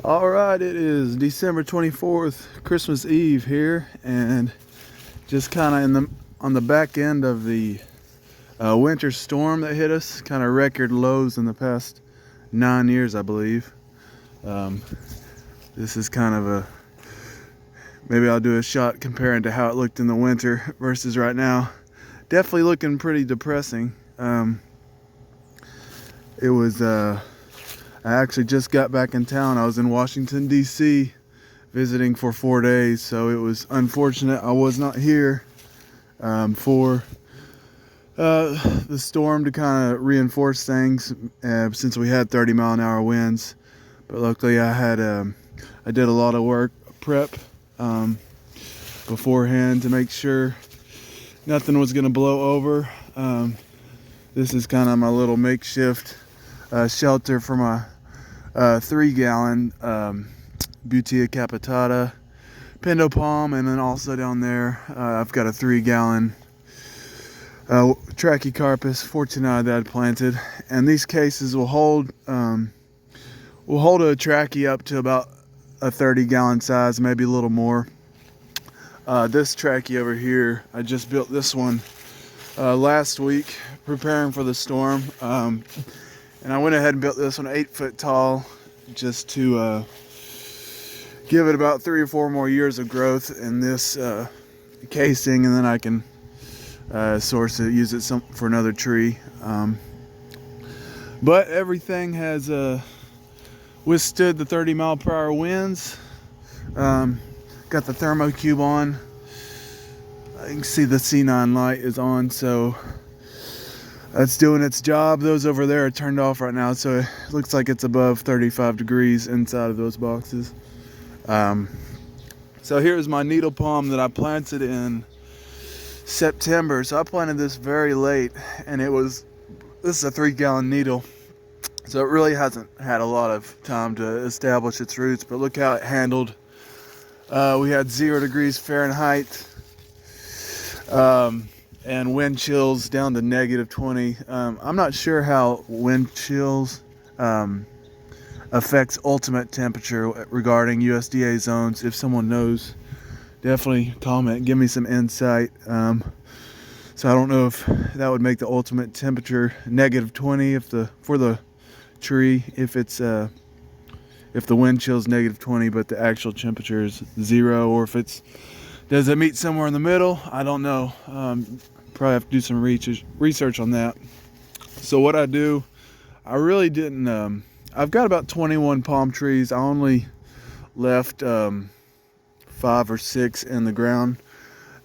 All right, it is December 24th, Christmas Eve here, and just kind of in the on the back end of the winter storm that hit us, kind of record lows in the past 9 years, I believe. Um, this is kind of a maybe I'll do a shot comparing to how it looked in the winter versus right now. Definitely looking pretty depressing. It was. I actually just got back in town. I was in Washington, D.C. visiting for 4 days, so it was unfortunate I was not here for the storm to kind of reinforce things since we had 30-mile-an-hour winds. But luckily I did a lot of work prep beforehand to make sure nothing was going to blow over. This is kind of my little makeshift shelter for my 3-gallon Butea capitata Pindo palm, and then also down there I've got a 3-gallon Trachycarpus fortunata that I'd planted, and these cases will hold a trachy up to about a 30-gallon size, maybe a little more. This trachy over here, I just built this one last week preparing for the storm, and I went ahead and built this one 8 foot tall just to give it about 3 or 4 more years of growth in this casing, and then I can use it for another tree. But everything has withstood the 30-mile-per-hour winds. Got the thermocube on. You can see the C9 light is on, so that's doing its job. Those over there are turned off right now, so it looks like it's above 35 degrees inside of those boxes. So here's my needle palm that I planted in September. So I planted this very late, and this is a 3-gallon needle, so it really hasn't had a lot of time to establish its roots. But look how it handled. We had 0 degrees Fahrenheit. And wind chills down to -20. I'm not sure how wind chills affects ultimate temperature regarding USDA zones. If someone knows, definitely comment, give me some insight. So I don't know if that would make the ultimate temperature -20 for the tree if the wind chills -20, but the actual temperature is 0, or if does it meet somewhere in the middle? I don't know. Probably have to do some research on that. So what I do, I really didn't. I've got about 21 palm trees. I only left 5 or 6 in the ground.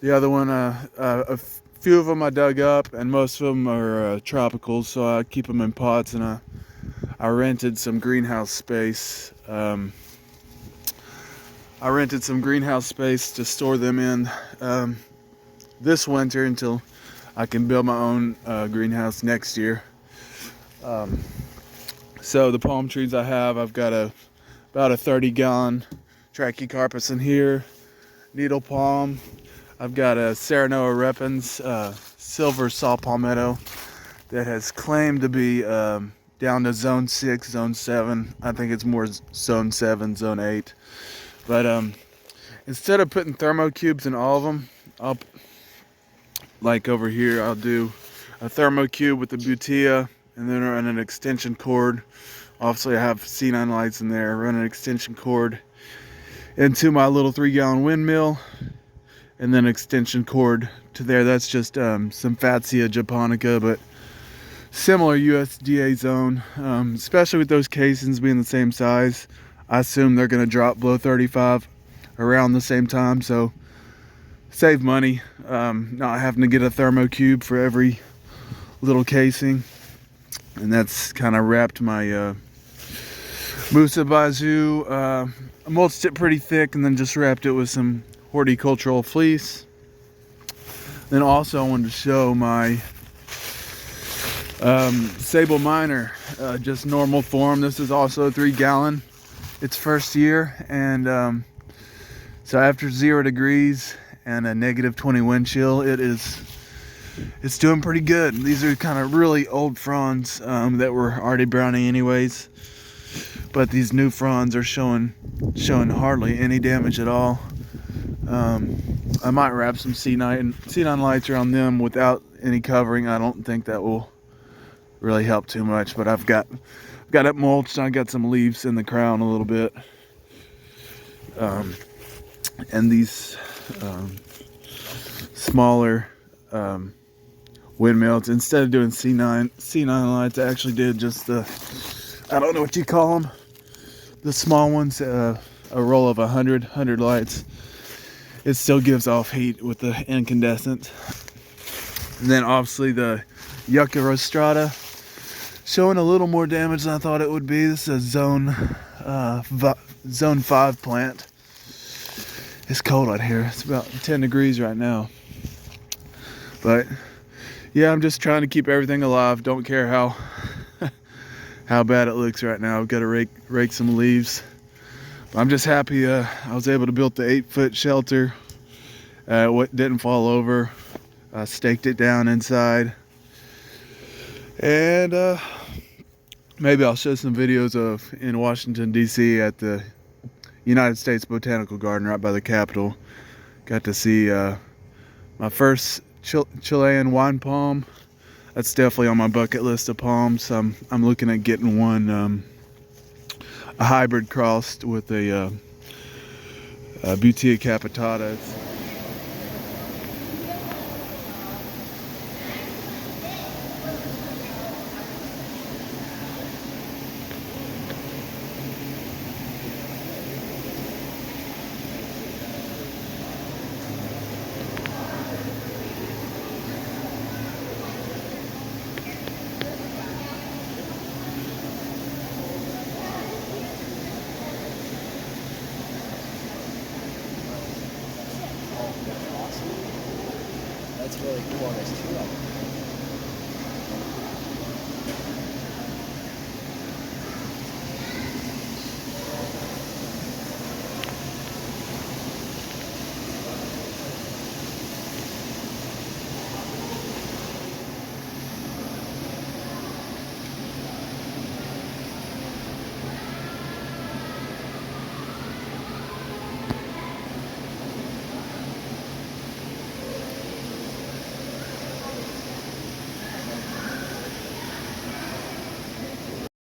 The other one, a few of them I dug up, and most of them are tropicals, so I keep them in pots, and I rented some greenhouse space. I rented some greenhouse space to store them in this winter until I can build my own greenhouse next year. So the palm trees I've got about a 30-gallon Trachycarpus in here, needle palm. I've got a Serenoa repens silver saw palmetto that has claimed to be down to zone 6, zone 7. I think it's more zone 7, zone 8. But instead of putting thermocubes in all of them, like over here, I'll do a thermocube with the Butea, and then run an extension cord. Obviously I have C9 lights in there. Run an extension cord into my little 3-gallon windmill, and then extension cord to there. That's just some Fatsia japonica, but similar USDA zone, especially with those casings being the same size. I assume they're going to drop below 35 around the same time, so save money not having to get a thermocube for every little casing. And that's kind of wrapped my Musa Bazoo. I mulched it pretty thick, and then just wrapped it with some horticultural fleece. Then also I wanted to show my Sable Minor, just normal form. This is also a 3-gallon. Its first year, and so after 0 degrees and a -20 wind chill, it's doing pretty good. These are kind of really old fronds that were already browning anyways. but these new fronds are showing hardly any damage at all. I might wrap some C9 lights around them without any covering. I don't think that will really help too much, but I've got it mulched. I got some leaves in the crown a little bit, and these smaller windmills. Instead of doing C9 lights, I actually did just the, I don't know what you call them, the small ones, a roll of 100 lights. It still gives off heat with the incandescent. And then obviously the Yucca rostrata showing a little more damage than I thought it would be. This is a zone 5 plant. It's cold out here. It's about 10 degrees right now. But yeah, I'm just trying to keep everything alive. Don't care how bad it looks right now. I've got to rake some leaves. But I'm just happy I was able to build the 8-foot shelter. What didn't fall over. Staked it down inside. And maybe I'll show some videos of in Washington, D.C. at the United States Botanical Garden right by the Capitol. Got to see my first Chilean wine palm. That's definitely on my bucket list of palms. I'm looking at getting one, a hybrid crossed with a Butea capitata. That's really cool. There's two of them.